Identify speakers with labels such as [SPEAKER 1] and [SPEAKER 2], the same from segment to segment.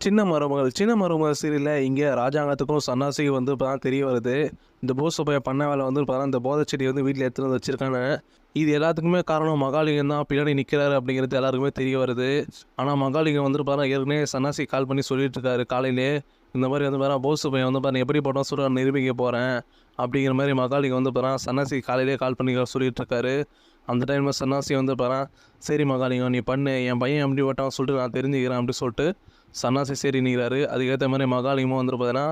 [SPEAKER 1] சின்ன மருமகள் சீரியலில் இங்கே ராஜாங்கத்துக்கும் சன்னாசிக்கும் வந்து இப்போ தான் தெரிய வருது. இந்த போஸ் பையன் பண்ண வேலை வந்து இப்போ தான் இந்த போதைச்செடி வந்து வீட்டில் எடுத்துகிட்டு வந்து வச்சுருக்காங்க. இது எல்லாத்துக்குமே காரணம் மகாலிங்கம் தான் பின்னாடி நிற்கிறாரு அப்படிங்கிறது எல்லாருக்குமே தெரிய வருது. ஆனால் மகாலிங்கம் வந்து பாருங்க ஏற்கனவே சன்னாசி கால் பண்ணி சொல்லிட்டு இருக்காரு காலையிலே. இந்த மாதிரி வந்து பாருங்க போஸ் பையன் வந்து பாருங்க எப்படி போட்டோம் சொல்ல நிரூபிக்க போகிறேன் அப்படிங்கிற மாதிரி மகாலிங்கம் வந்து பாருங்க சன்னாசி காலையிலே கால் பண்ணி சொல்லிட்டு இருக்காரு. அந்த டைமில் சன்னாசி வந்து பாருங்க சரி மகாலிங்கம் நீ பண்ணு, என் பையன் எப்படி போட்டான்னு சொல்லிட்டு நான் தெரிஞ்சுக்கிறேன் அப்படி சொல்லிட்டு சன்னாசி சரி நிற்கிறாரு. அதுக்கேற்ற மாதிரி மகாலிங்கமும் வந்துட்டு பார்த்தீங்கன்னா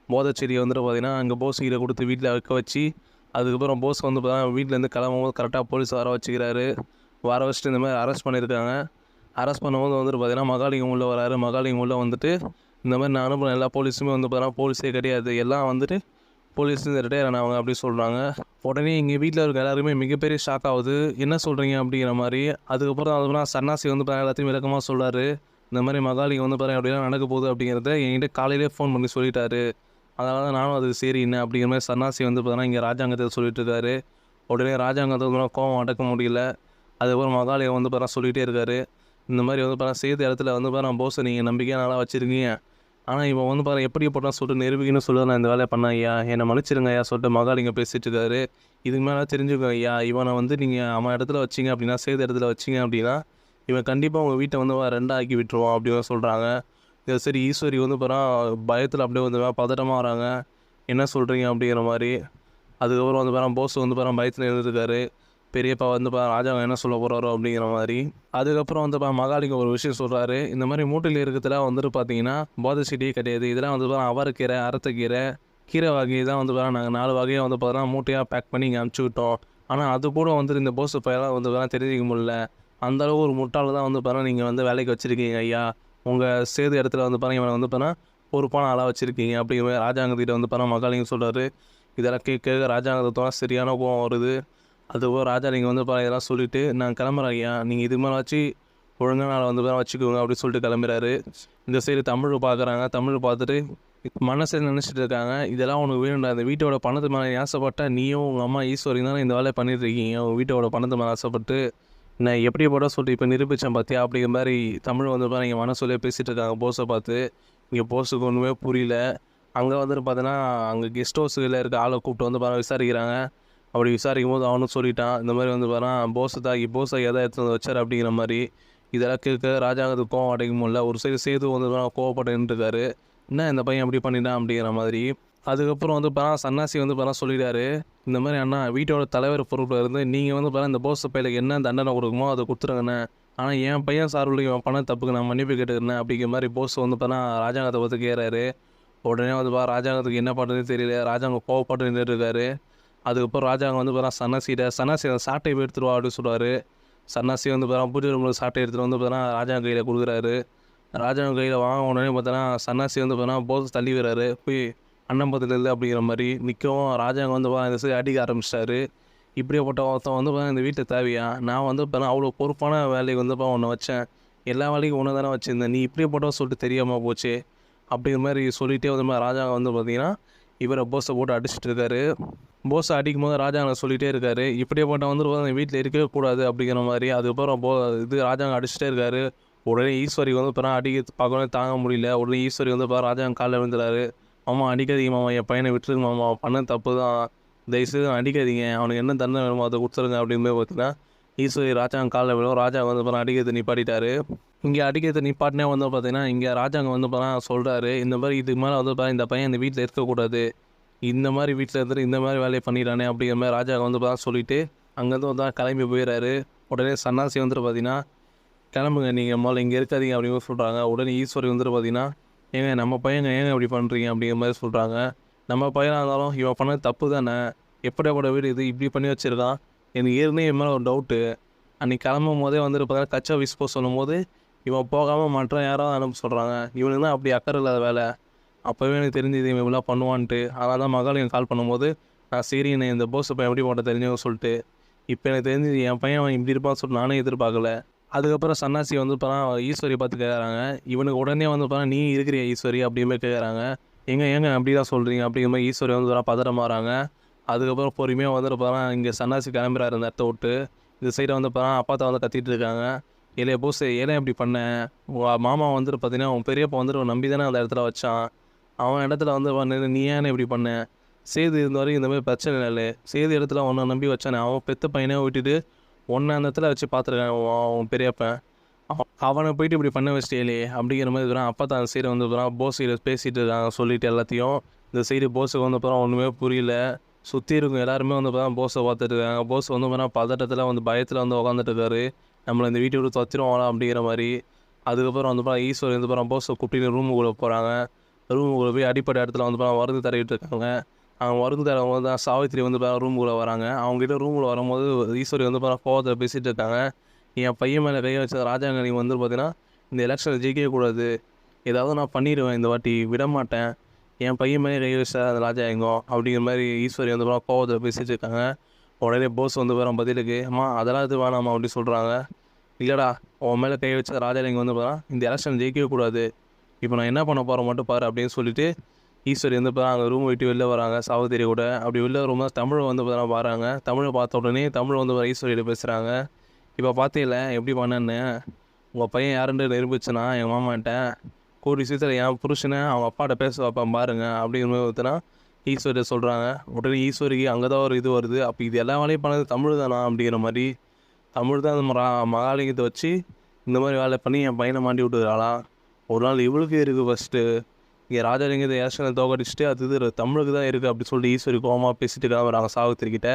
[SPEAKER 1] போதைச்செடியை வந்துட்டு பார்த்தீங்கன்னா அங்கே போஸ் கிட்ட கொடுத்து வீட்டில் வைக்க வச்சு, அதுக்கப்புறம் போஸ் வந்து பார்த்தீங்கன்னா வீட்டிலேருந்து கிளம்பும்போது கரெக்டாக போலீஸ் வர வச்சுக்கிறாரு. வர வச்சுட்டு இந்த மாதிரி அரெஸ்ட் பண்ணியிருக்காங்க. அரெஸ்ட் பண்ணும்போது வந்துட்டு பார்த்தீங்கன்னா மகாலிங்கம் உள்ளே வராரு. மகாலிங்கம் உள்ளே வந்துட்டு இந்த மாதிரி நான் அனுப்புன எல்லா போலீஸுமே வந்து பார்த்தீங்கன்னா போலீஸே கிடையாது, எல்லாம் வந்துட்டு போலீஸ் ரிட்டையர் ஆனவங்க அப்படி சொல்கிறாங்க. உடனே இங்கே வீட்டில் இருக்க எல்லாருமே மிகப்பெரிய ஷாக் ஆகுது. என்ன சொல்கிறீங்க அப்படிங்கிற மாதிரி. அதுக்கப்புறம் அதுக்கப்புறம் சன்னாசி வந்து எல்லாத்தையும் விளக்கமாக சொல்கிறாரு. இந்த மாதிரி மகாலிங்கம் வந்து பாருங்க அப்படிலாம் நடக்க போகுது அப்படிங்கிறத என்கிட்ட காலையிலே ஃபோன் பண்ணி சொல்லிட்டாரு. அதனால தான் நானும் அதுக்கு சரி என்ன அப்படிங்கிற மாதிரி சன்னாசி வந்து பார்த்தீங்கன்னா இங்கே ராஜாங்கத்தை சொல்லிட்டு இருக்காரு. உடனே ராஜாங்கத்தை கோவம் அடக்க முடியல. அதுக்கப்புறம் மகாலிங்கம் வந்து பாருங்க சொல்லிகிட்டே இருக்காரு. இந்த மாதிரி வந்து பாருங்க செய்த இடத்துல வந்து பாருங்க போஸை நீங்கள் நம்பிக்கையாக நல்லா வச்சுருக்கீங்க, ஆனால் இவன் வந்து பாருங்க எப்படி போட்டால் சொல்லிட்டு நிரூபிக்கணும்னு சொல்லிட்டு நான் இந்த வேலையை பண்ணேன் ஐயா, என்னை மன்னிச்சிருங்க ஐயா சொல்லிட்டு மகாலிங்கம் பேசிட்டு இருக்காரு. இதுக்கு மேலே தெரிஞ்சுக்கோ ஐயா, இவனை வந்து நீங்கள் அவன் இடத்துல வச்சிங்க அப்படின்னா செய்த இடத்துல வச்சிங்க அப்படின்னா இவன் கண்டிப்பாக உங்கள் வீட்டை வந்து ரெண்டாக்கி விட்டுருவான் அப்படின்னு சொல்கிறாங்க. இது சரி ஈஸ்வரி வந்து பயத்தில் அப்படியே வந்து பதட்டமாக வராங்க. என்ன சொல்கிறீங்க அப்படிங்கிற மாதிரி. அதுக்கப்புறம் வந்து போஸ் வந்து பயத்தில் இருந்துருக்காரு. பெரியப்பா வந்து ராஜாவை என்ன சொல்ல போகிறாரோ அப்படிங்கிற மாதிரி. அதுக்கப்புறம் வந்து மகாலிங்கம் ஒரு விஷயம் சொல்கிறாரு. இந்த மாதிரி மூட்டையில் இருக்கிறதுலாம் வந்துட்டு பார்த்தீங்கன்னா போதை செடியே கிடையாது, இதெல்லாம் வந்து அவரைக்கீரை, அரைத்தக்கீரை, கீரை வகை தான் வந்து நாங்கள் 4 வகையாக வந்து மூட்டையாக பேக் பண்ணி இங்கே அனுப்பிச்சி. ஆனால் அது கூட வந்துட்டு இந்த போஸ் பையெல்லாம் வந்து தெரிஞ்சிக்க முடியல. அந்தளவு ஒரு முட்டாள் தான் வந்து நீங்கள் வந்து வேலைக்கு வச்சுருக்கீங்க ஐயா, உங்கள் சேது இடத்துல வந்து இவனை வந்து பொறுப்பான ஆளாக வச்சுருக்கீங்க அப்படிங்கிற மாதிரி ராஜாங்கத்திட்ட வந்து மகாலிங்கம் சொல்கிறாரு. இதெல்லாம் கேட்க ராஜாங்கத்தோட சரியான கோவம் வருது. அதுக்கப்புறம் ராஜா நீங்கள் வந்து இதெல்லாம் சொல்லிவிட்டு நான் கிளம்புறேன் ஐயா, நீங்கள் இது மேலே வச்சு ஒழுங்காக நாளை வந்து வச்சுக்கோங்க அப்படின்னு சொல்லிட்டு கிளம்புறாரு. இந்த சைடு தமிழ் பார்க்குறாங்க. தமிழ் பார்த்துட்டு மனசில் நினச்சிட்டு இருக்காங்க, இதெல்லாம் உனக்கு வேணும்டா, அந்த வீட்டோட பணத்து மேலே ஆசைப்பட்டால் நீயும் உங்கள் அம்மா ஈஸ்வரி தானே இந்த வேலையை பண்ணிட்டு இருக்கீங்க, உங்கள் வீட்டோட பணத்து மேலே ஆசைப்பட்டு நான் எப்படி போட சொல்லிட்டு இப்போ நிரூபித்தேன் பார்த்தியா அப்படிங்கிற மாதிரி தமிழ் வந்து இங்கே மனசொல்லியே பேசிகிட்டு இருக்காங்க போஸை பார்த்து. இங்கே போஸுக்கு ஒன்றுமே புரியல. அங்கே வந்துட்டு பார்த்தீங்கன்னா அங்கே கெஸ்ட் ஹவுஸில் இருக்க ஆளை கூப்பிட்டு வந்து விசாரிக்கிறாங்க. அப்படி விசாரிக்கும் போது அவனும் சொல்லிட்டான், இந்த மாதிரி வந்து போஸை எதை எடுத்து வந்து வச்சார் அப்படிங்கிற மாதிரி. இதெல்லாம் கேட்க ராஜாங்கத்துக்கு கோவம் அடைக்க முடியல. ஒரு சைடு சேது வந்து கோவப்பட்டு நின்றுருக்காரு. என்ன இந்த பையன் அப்படி பண்ணிட்டான் அப்படிங்கிற மாதிரி. அதுக்கப்புறம் வந்து சன்னாசி வந்து சொல்லிட்டாரு, இந்த மாதிரி அண்ணா வீட்டோட தலைவர் பொறுப்பில் இருந்து நீங்கள் வந்து இந்த போஸ் பையலுக்கு என்ன தண்டனை கொடுக்குமோ அதை கொடுத்துருங்கண்ணே, ஆனால் என் பையன் சார்பில் இவன் பண்ண தப்புக்கு நான் மன்னிப்பு கேட்டுக்கிறேன் அப்படிங்கிற மாதிரி போஸ் வந்து ராஜாங்கத்தை பார்த்து கேட்குறாரு. உடனே வந்து ராஜாங்கத்துக்கு என்ன பண்ணுறதுன்னு தெரியல. ராஜாங்கம் கோவப்பட்டு நின்றுட்டு இருக்காரு. அதுக்கப்புறம் ராஜாங்கம் வந்து சன்னாசி அந்த சாட்டை எடுத்துருவா அப்படின்னு சொல்லுவார். சன்னாசி வந்து பூஜை ரூமில் சாட்டை எடுத்துகிட்டு வந்து ராஜாங்க கையில் கொடுக்குறாரு. ராஜாங்க கையில் வாங்க உடனே சன்னாசி வந்து போஸ் தள்ளி வர்றாரு. போய் அண்ணன் பதில் இல்லை அப்படிங்கிற மாதிரி நிற்கவும் ராஜாங்க வந்து இந்த சைடு அடிக்க ஆரம்பிச்சிட்டாரு. இப்படியேப்பட்ட ஒருத்தன் வந்து இந்த வீட்டில் தேவையா, நான் வந்து அவ்வளோ பொறுப்பான வேலைக்கு வந்து ஒன்று வச்சேன், எல்லா வேலைக்கும் ஒன்று தானே வச்சுருந்தேன், நீ இப்படியே போட்டோம் சொல்லிட்டு தெரியாமல் போச்சு அப்படிங்கிற மாதிரி சொல்லிகிட்டே வந்து ராஜாங்க வந்து பார்த்திங்கன்னா இவரை போஸை போட்டு அடிச்சுட்டு இருக்காரு. போஸை அடிக்கும் போது ராஜாங்க சொல்லிகிட்டே இருக்காரு, இப்படியே போட்டால் வந்து வீட்டில் இருக்கவே கூடாது அப்படிங்கிற மாதிரி. அதுக்கப்புறம் ராஜாங்க அடிச்சுட்டே இருக்காரு. உடனே ஈஸ்வரி வந்து அடிக்க பார்க்கவே தாங்க முடியல. உடனே ஈஸ்வரி வந்து ராஜாங்க காலில் விழுந்துறாரு. மாமா அடிக்காதீங்க மாமா, என் பையனை விட்டுருங்க மாமா, பண்ண தப்பு தான், தயவுசெய்து அடிக்காதீங்க, அவனுக்கு என்ன தண்டனை வேணுமோ அதை கொடுத்துருங்க அப்படின்னு பார்த்தீங்கன்னா ஈஸ்வரி ராஜாங்க காலில் விழும். ராஜா வந்து அடிக்கிறதை நிப்பாட்டிட்டாரு. இங்கே அடிக்கிறதை நிப்பாட்டினே வந்து பார்த்தீங்கன்னா இங்கே ராஜாங்க வந்து சொல்கிறாரு, இந்த மாதிரி இதுக்கு மேலே வந்து இந்த பையன் இந்த வீட்டில் இருக்கக்கூடாது, இந்த மாதிரி வீட்டில் இருந்துட்டு இந்த மாதிரி வேலையை பண்ணிடுறானே அப்படிங்கிற மாதிரி ராஜாங்க வந்து சொல்லிவிட்டு அங்கேருந்து வந்து கிளம்பி போயிடுறாரு. உடனே சன்னாசி வந்துட்டு பார்த்தீங்கன்னா கிளம்புங்க நீங்கள் முதல்ல இங்கே இருக்காதீங்க அப்படின்னு சொல்கிறாங்க. உடனே ஈஸ்வரி வந்துட்டு பார்த்தீங்கன்னா ஏங்க நம்ம பையங்க ஏங்க இப்படி பண்ணுறீங்க அப்படிங்கிற மாதிரி சொல்கிறாங்க. நம்ம பையனாக இருந்தாலும் இவன் பண்ணது தப்பு தானே, எப்படியாப்பட்ட வீடு இது இப்படி பண்ணி வச்சுருக்கான், எனக்கு ஏற்கனவே என் மேலே ஒரு டவுட்டு. அன்றைக்கி கிளம்பும் போதே வந்துட்டு பார்த்தீங்கன்னா கச்சா விஸ்போ சொல்லும் போது இவன் போகாமல் மற்ற யாராவது அனுப்ப சொல்கிறாங்க, இவனுக்கு தான் அப்படி அக்கறை இல்லாத வேலை, அப்போவே எனக்கு தெரிஞ்சது இவன் இப்படிலாம் பண்ணுவான்ட்டு. அதனால தான் மகாலிங்கம் கால் பண்ணும்போது நான் சரி என்னை இந்த போஸ் பையன் எப்படி போட்ட தெரிஞ்சவங்க சொல்லிட்டு இப்போ எனக்கு தெரிஞ்சது என் பையன் அவன் இப்படி இருப்பான்னு சொல்லிட்டு நானே எதிர்பார்க்கல. அதுக்கப்புறம் சன்னாசி வந்து ஈஸ்வரி பார்த்து கேட்குறாங்க, இவனுக்கு உடனே வந்து நீ இருக்கிறியா ஈஸ்வரி அப்படிங்கிற மாதிரி கேட்குறாங்க. ஏங்க அப்படி தான் சொல்கிறீங்க அப்படிங்கிற மாதிரி ஈஸ்வரி வந்து பதறமாறாங்க. அதுக்கப்புறம் பொறுமையாக வந்துட்டு இங்கே சன்னாசி கிளம்புறாரு இந்த இடத்த விட்டு. இந்த சைடை வந்து அப்பாத்தை வந்து கத்திட்டு இருக்காங்க. ஏலே போஸ் ஏன் இப்படி பண்ணேன், உங்கள் மாமா வந்துட்டு பார்த்தீங்கன்னா உன் பெரியப்பா வந்துட்டு உன்னை நம்பி தானே அந்த இடத்துல வச்சான், அவன் இடத்துல வந்து பண்ணு நீ ஏன் இப்படி பண்ண, சேது இருந்த வரைக்கும் இந்த மாதிரி பிரச்சனை இல்லை, சேது இடத்துல உன்னை நம்பி வச்சானே அவன் பெத்த பையனே விட்டுட்டு ஒன்றை அந்த இடத்துல வச்சு பார்த்துருக்கான் அவன் பெரியப்பன், அவனை போயிட்டு இப்படி பண்ண வச்சிட்டேலே அப்படிங்கிற மாதிரி இருக்கிறான். அப்போ தான் அந்த சைடு வந்து போஸ் சைடு பேசிகிட்டு இருக்காங்க சொல்லிட்டு எல்லாத்தையும். இந்த சைடு போஸுக்கு வந்து அப்புறம் ஒன்றுமே புரியல. சுற்றி இருக்கும் எல்லாருமே வந்து போஸை பார்த்துட்டு இருக்காங்க. போஸ் வந்து பதட்டத்தில் வந்து பயத்தில் வந்து உட்காந்துட்டு இருக்காரு. நம்மளை இந்த வீட்டை விட்டு தொத்திருவாங்களா அப்படிங்கிற மாதிரி. அதுக்கப்புறம் வந்து ஈஸ்வர் வந்து போஸை கூப்பிட்டு ரூமுக்குள்ளே போகிறாங்க. ரூமுக்குள்ளே போய் அடிப்படை இடத்துல வந்து மருந்து தடவிட்டு இருக்காங்க. அவங்க மருந்து தடவும் போது தான் சாவித்திரி வந்து ரூமுக்குள்ளே வராங்க. அவங்ககிட்ட ரூமுக்குள்ளே வரும்போது ஈஸ்வரி வந்து கோவத்தை பேசிகிட்டு இருக்காங்க. என் பையன் மேலே கையை வச்ச ராஜாங்க நீ வந்து பார்த்தீங்கன்னா இந்த எலெக்ஷனில் ஜெயிக்கவே கூடாது, ஏதாவது நான் பண்ணிடுவேன், இந்த வாட்டி விட மாட்டேன், என் பையன் மேலே கை வச்சா அந்த ராஜா எங்கோ அப்படிங்கிற மாதிரி ஈஸ்வரி வந்து கோவத்தில் பேசிகிட்டு இருக்காங்க. உடனே போஸ் வந்து பதிலுக்கு அம்மா அதெல்லாம் இது வேணாம்மா அப்படி சொல்கிறாங்க. இல்லைடா உன் மேலே கை வச்ச ராஜா இங்கே வந்து இந்த எலெக்ஷன் ஜெயிக்கவே கூடாது, இப்போ நான் என்ன பண்ண போகிறேன் மட்டும் பாரு அப்படின்னு சொல்லிட்டு ஈஸ்வரி வந்து அங்கே ரூம் விட்டு வெளில வராங்க சாவித்திரி கூட. அப்படி வெளில வரும்போது தமிழை வந்து பாருங்க. தமிழை பார்த்த உடனே தமிழ் வந்து ஈஸ்வரியிட்ட பேசுகிறாங்க. இப்போ பார்த்தீங்கள எப்படி பண்ணேன்னு, உங்கள் பையன் யாருன்னு நிரூபிச்சுனா எங்கள் மாமான்ட்ட கூடி சீக்கிரம் என் புருஷனை அவங்க அப்பாட்ட பேச வைப்பான் பாருங்க அப்படிங்கிற மாதிரி ஒருத்தனா ஈஸ்வரியை சொல்கிறாங்க. உடனே ஈஸ்வரிக்கு அங்கே தான் ஒரு இது வருது, அப்போ இது எல்லா வேலையும் பண்ணது தமிழ் தானா அப்படிங்கிற மாதிரி. தமிழ் தான் அந்த மகாலிங்கத்தை வச்சு இந்த மாதிரி வேலை பண்ணி என் பையனை மாட்டி விட்டுறாளா. ஒரு நாள் இவளுக்கு இருக்குது ஃபஸ்ட்டு, இங்கே ராஜாலிங்கத்தை ஏஷனை தோக்கடிச்சுட்டு அது இது தமிழுக்கு தான் இருக்குது அப்படி சொல்லிட்டு ஈஸ்வரி கோவமாக பேசிட்டு கிளம்புறாங்க சாவித்திரிக்கிட்ட.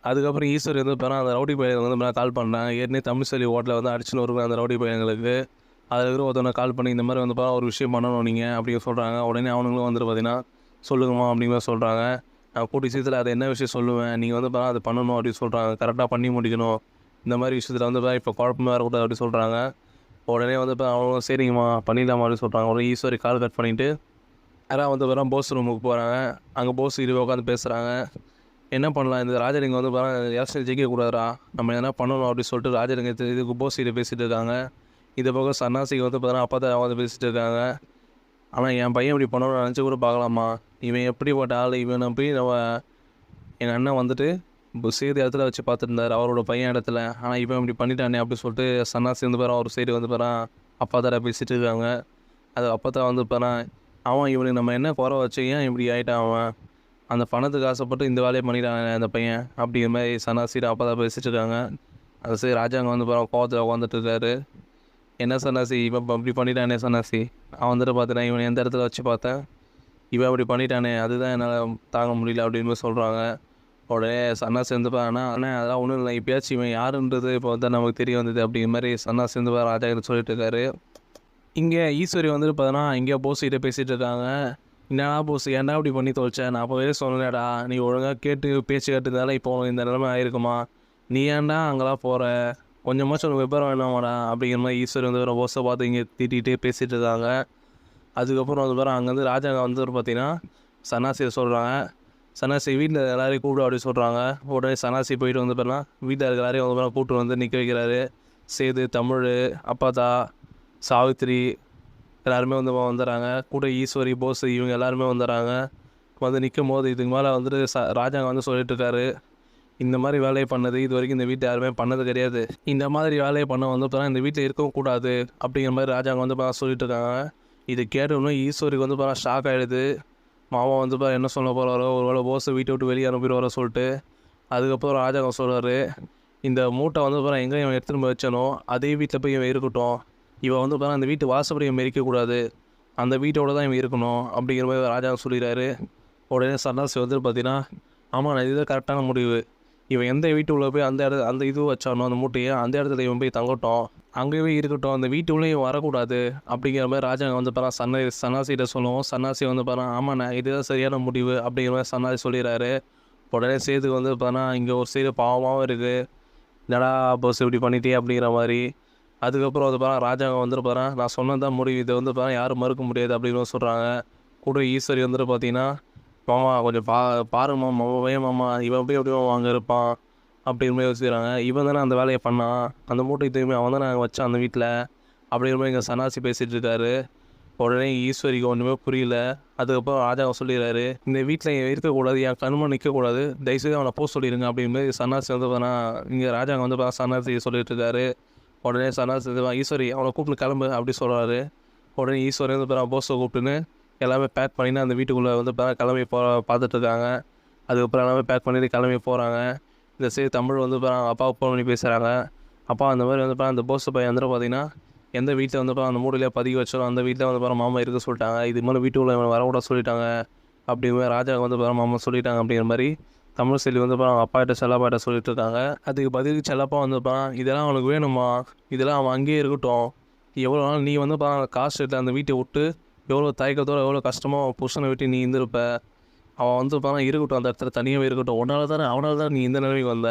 [SPEAKER 1] அதுக்கப்புறம் ஈஸ்வரி வந்து அந்த ரவுடி பையனுக்கு வந்து கால் பண்ணேன். ஏற்கனவே தமிழ் சொல்லி ஹோட்டலில் வந்து அடிச்சுன்னு வருவேன் அந்த ரவுடி பையனுங்களுக்கு. அதில் இருக்கிற ஒருத்தவனை கால் பண்ணி இந்த மாதிரி வந்து ஒரு விஷயம் பண்ணணும் நீங்கள் அப்படின்னு சொல்கிறாங்க. உடனே அவனுங்களும் வந்துட்டு பார்த்தீங்கன்னா சொல்லுங்கம்மா அப்படிங்கிற சொல்கிறாங்க. நான் கூட்டி சீத்தில் அதை என்ன விஷயம் சொல்லுவேன், நீங்கள் வந்து அது பண்ணணும் அப்படின்னு சொல்கிறாங்க, கரெக்டாக பண்ணி முடிக்கணும், இந்த மாதிரி விஷயத்தில் வந்து இப்போ குழப்பமே வரக்கூடாது அப்படி சொல்கிறாங்க. உடனே வந்து அவங்க சரிங்கம்மா பண்ணிடலாமா அப்படின்னு சொல்கிறாங்க. உடனே ஈஸ்வரி கால் கட் பண்ணிவிட்டு யாராவது வந்து போஸ் ரூமுக்கு போகிறாங்க. அங்கே போஸ் இது உட்காந்து பேசுகிறாங்க. என்ன பண்ணலாம், இந்த ராஜலிங்கம் வந்து எலெக்ஷன் ஜெயிக்கக்கூடாதா, நம்ம என்ன பண்ணணும் அப்படின்னு சொல்லிட்டு ராஜலிங்கத்தை இதுக்கு போஸ் கிட்ட பேசிகிட்டு இருக்காங்க. இதை போக சன்னாசிக்கு வந்து அப்பா தான் வந்து பேசிகிட்டு இருக்காங்க. ஆனால் என் பையன் இப்படி பண்ணணும்னு நினச்சி கூட பார்க்கலாமா, இவன் எப்படிப்பட்ட ஆள், இவனை போய் எங்கள் அண்ணன் வந்துட்டு இப்போ சேது இடத்துல வச்சு பார்த்துருந்தார் அவரோட பையன் இடத்துல, ஆனால் இவன் இப்படி பண்ணிட்டானே அப்படின்னு சொல்லிட்டு சன்னாசி வந்து அவர் சைடு வந்து அப்பா தர பேசிகிட்டு இருக்காங்க. அது அப்பா தான் வந்து அவன் இவனுக்கு நம்ம என்ன குறை வச்சு ஏன் இப்படி ஆகிட்டான், அவன் அந்த பணத்துக்கு ஆசைப்பட்டு இந்த வேலையை பண்ணிட்டாங்க அந்த பையன் அப்படிங்கிற மாதிரி சன்னாசிட்டு அப்பா தான் பேசிகிட்டு இருக்காங்க. அது சரி ராஜாங்க வந்து கோவத்தில் உட்காந்துட்டு இருக்காரு. என்ன சன்னாசி இவன் அப்படி பண்ணிட்டானே சன்னாசி, அவன் வந்துட்டு பார்த்தேன் இவன் எந்த இடத்துல வச்சு பார்த்தேன், இவன் அப்படி பண்ணிட்டானே அதுதான் என்னால் தாங்க முடியல அப்படின்னு மாதிரி சொல்கிறாங்க. உடனே சன்னாசி வந்துப்பாண்ணா அண்ணா அதெல்லாம் ஒன்றும் இல்லை, இப்போயாச்சும் இவன் யாருன்றது இப்போ வந்து நமக்கு தெரிய வந்தது அப்படிங்கிற மாதிரி சன்னாசி வந்து ராஜா கிட்ட சொல்லிட்டு இருக்காரு. இங்கே ஈஸ்வரி வந்துட்டு பார்த்தோன்னா இங்கே போஸ்கிட்ட பேசிகிட்டு இருக்காங்க. என்னடா போஸ் ஏன்டா இப்படி பண்ணி தொலைச்சேன், நான் அப்போவே சொன்னேடா, நீ ஒழுங்காக கேட்டு பேச்சு கேட்டதால இப்போ இந்த நிலைமை ஆயிருக்குமா, நீ ஏன்டா அங்கெல்லாம் போகிற, கொஞ்சமாச்சும் உனக்கு விபரம் வேணாமாடா அப்படிங்கிற மாதிரி ஈஸ்வரி வந்து போஸை பார்த்து இங்கே திட்டிகிட்டே பேசிகிட்டு இருக்காங்க. அதுக்கப்புறம் வந்து அங்கேருந்து ராஜா வந்து பார்த்தீங்கன்னா சன்னாசியை சொல்கிறாங்க. சன்னாசி வீட்டில் எல்லாரையும் கூப்பிடு அப்படி சொல்கிறாங்க. உடனே சன்னாசி போயிட்டு வந்து வீட்டில் இருக்க எல்லாரையும் வந்து கூப்பிட்டு வந்து நிற்க வைக்கிறாரு. சேது, தமிழ், அப்பாத்தா, சாவித்திரி எல்லாருமே வந்து வந்துடுறாங்க. கூட ஈஸ்வரி, போஸ் இவங்க எல்லாருமே வந்துடுறாங்க. வந்து நிற்கும் போது இதுக்கு மேலே வந்துட்டு ராஜாங்க வந்து சொல்லிட்டு இருக்காரு, இந்த மாதிரி வேலையை பண்ணது இது வரைக்கும் இந்த வீட்டில் யாருமே பண்ணது கிடையாது, இந்த மாதிரி வேலையை பண்ண வந்து இந்த வீட்டில் இருக்கவும் கூடாது அப்படிங்கிற மாதிரி ராஜாங்க வந்து சொல்லிட்டு இருக்காங்க. இது கேட்டோம்னா ஈஸ்வரிக்கு வந்து ஷாக் ஆகிடுது. மாமா வந்து என்ன சொல்ல போகிறாரோ, ஒரு வேளை போஸை வீட்டை விட்டு வெளியே அனுப்பிடுவாரோ சொல்லிட்டு. அதுக்கப்புறம் ராஜாங்க சொல்கிறாரு, இந்த மூட்டை வந்து எங்கே இவன் எடுத்துகிட்டு போய் வச்சனோ அதே வீட்டில் போய் இவன் இருக்கட்டும், இவன் வந்து அந்த வீட்டு வாசப்படி இவன் மெரிக்கக்கூடாது, அந்த வீட்டோட தான் இவன் இருக்கணும் அப்படிங்கிற மாதிரி ராஜாங்க சொல்லிடுறாரு. உடனே சன்னாசி வந்து பார்த்தீங்கன்னா ஆமாம் நான் இதுதான் கரெக்டான முடிவு, இவன் எந்த வீட்டுக்குள்ளே போய் அந்த இது வச்சானோ அந்த மூட்டையை அந்த இடத்துல இவன் போய் தங்கட்டும், அங்கேயே இருக்கட்டும், அந்த வீட்டுக்குள்ளே இவன் வரக்கூடாது அப்படிங்கிற மாதிரி ராஜாங்க வந்து சன்னாசிகிட்ட சொல்லுவோம். சன்னாசி வந்து ஆமாண்ணா இதுதான் சரியான முடிவு அப்படிங்கிற மாதிரி சன்னாசி சொல்லிடுறாரு. உடனே சேதுக்கு வந்து இங்கே ஒரு சைடு பாவமாகவும் இருக்குது, என்னடா போஸ் இப்படி பண்ணிட்டே அப்படிங்கிற மாதிரி. அதுக்கப்புறம் வந்து ராஜாங்க வந்துட்டு நான் சொன்னது தான் முடிவு, இதை வந்து யாரும் மறுக்க முடியாது அப்படின்னு சொல்கிறாங்க. கூட ஈஸ்வரி வந்துட்டு பார்த்தீங்கன்னா மாமா கொஞ்சம் பாருங்க மாமா மாமா இவன் போய் எப்படியோ அங்கே இருப்பான் அப்படிங்கிற மாதிரி யோசிக்கிறாங்க. இவன் தானே அந்த வேலையை பண்ணான், அந்த மூட்டை திரும்பி அவன் தானே நாங்கள் வச்சான் அந்த வீட்டில் அப்படிங்கிற மாதிரி இங்கே சன்னாசி பேசிகிட்டு இருக்காரு. உடனே ஈஸ்வரிக்கு ஒன்றுமே புரியல. அதுக்கப்புறம் ராஜாவை சொல்லிடுறாரு, இந்த வீட்டில் இருக்கக்கூடாது, என் கண்மன் நிற்கக்கூடாது, தயவுசெய்து அவனை போக சொல்லிடுங்க அப்படிங்கிற மாதிரி சன்னாசி வந்து இங்கே ராஜாங்க வந்து சன்னாசி சொல்லிட்டு இருக்காரு. உடனே சன்னாசி ஈஸ்வரி அவனை கூப்பிட்டு கிளம்பு அப்படி சொல்கிறாரு. உடனே ஈஸ்வரி வந்து பார்த்தா போஸை கூப்பிட்டுன்னு எல்லாமே பேக் பண்ணின்னு அந்த வீட்டுக்குள்ளே வந்து பார்த்தா கிளம்பி பார்த்துட்ருக்காங்க. அதுக்கப்புறம் எல்லாமே பேக் பண்ணிட்டு கிளம்பி போகிறாங்க. இந்த சைடு தமிழ் வந்து அவங்க அப்பாவுக்கு ஃபோன் பண்ணி பேசுகிறாங்க. அப்பா அந்த மாதிரி வந்து அந்த போஸு பையன் வந்து பார்த்தீங்கன்னா எந்த வீட்டில் வந்து அந்த மூடியில் பதிக்க வச்சோம் அந்த வீட்டில் வந்து மாமா இருக்க சொல்லிட்டாங்க. இது மாதிரி வீட்டுக்குள்ளே இவனை வரக்கூட சொல்லிட்டாங்க அப்படிங்கிற மாதிரி ராஜா வந்து மாமா சொல்லிட்டாங்க அப்படிங்கிற மாதிரி தமிழ் செல்வி வந்து அவங்க அப்பாட்ட செல்லப்பாட்ட சொல்லிட்டு இருக்காங்க. அதுக்கு பதிலுக்கு செல்லப்பா வந்துப்பான், இதெல்லாம் அவனுக்கு வேணுமா, இதெல்லாம் அவன் அங்கேயே இருக்கட்டும், எவ்வளோ நாள் நீ வந்து காசு எடுத்து அந்த வீட்டை விட்டு எவ்வளோ தயக்கத்தோடு எவ்வளோ கஷ்டமோ அவன் புருஷனை விட்டு நீ இருந்திருப்ப, அவன் வந்து இருக்கட்டும் அந்த இடத்துல தனியாகவே இருக்கட்டும், அவனால் தான் நீ இந்த நிலைமைக்கு வந்த,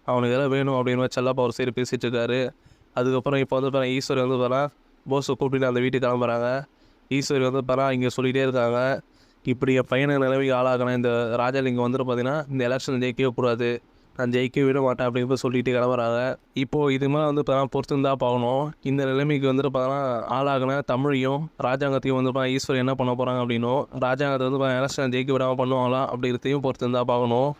[SPEAKER 1] அவனுக்கு இதெல்லாம் வேணும் அப்படின்னு மாதிரி செல்லப்பா ஒரு சைடு பேசிகிட்டு இருக்காரு. அதுக்கப்புறம் இப்போ வந்து ஈஸ்வரி வந்து போஸை கூப்பிட்டு அந்த வீட்டுக்கு கிளம்புறாங்க. ஈஸ்வரி வந்து இங்கே சொல்லிகிட்டே இருக்காங்க, இப்படி என் பையனை நிலைமைக்கு ஆளாகணும், இந்த ராஜாலிங்கம் வந்துட்டு பார்த்தீங்கன்னா இந்த எலெக்ஷன் ஜெயிக்கவே கூடாது, நான் ஜெயிக்கவே விட மாட்டேன் அப்படின்னு சொல்லிட்டு கிளம்புறாங்க. இப்போது இது மாதிரி வந்து பொறுத்திருந்தா பார்க்கணும் இந்த நிலைமைக்கு வந்துட்டு ஆளாகின தமிழையும் ராஜாங்கத்தையும் வந்து ஈஸ்வரி என்ன பண்ண போகிறாங்க அப்படின்னும், ராஜாங்கத்தை வந்து எலெக்ஷன் ஜெயிக்க விடாமல் பண்ணுவாங்களா அப்படிங்கிறதையும் பொறுத்திருந்தா பார்க்கணும்.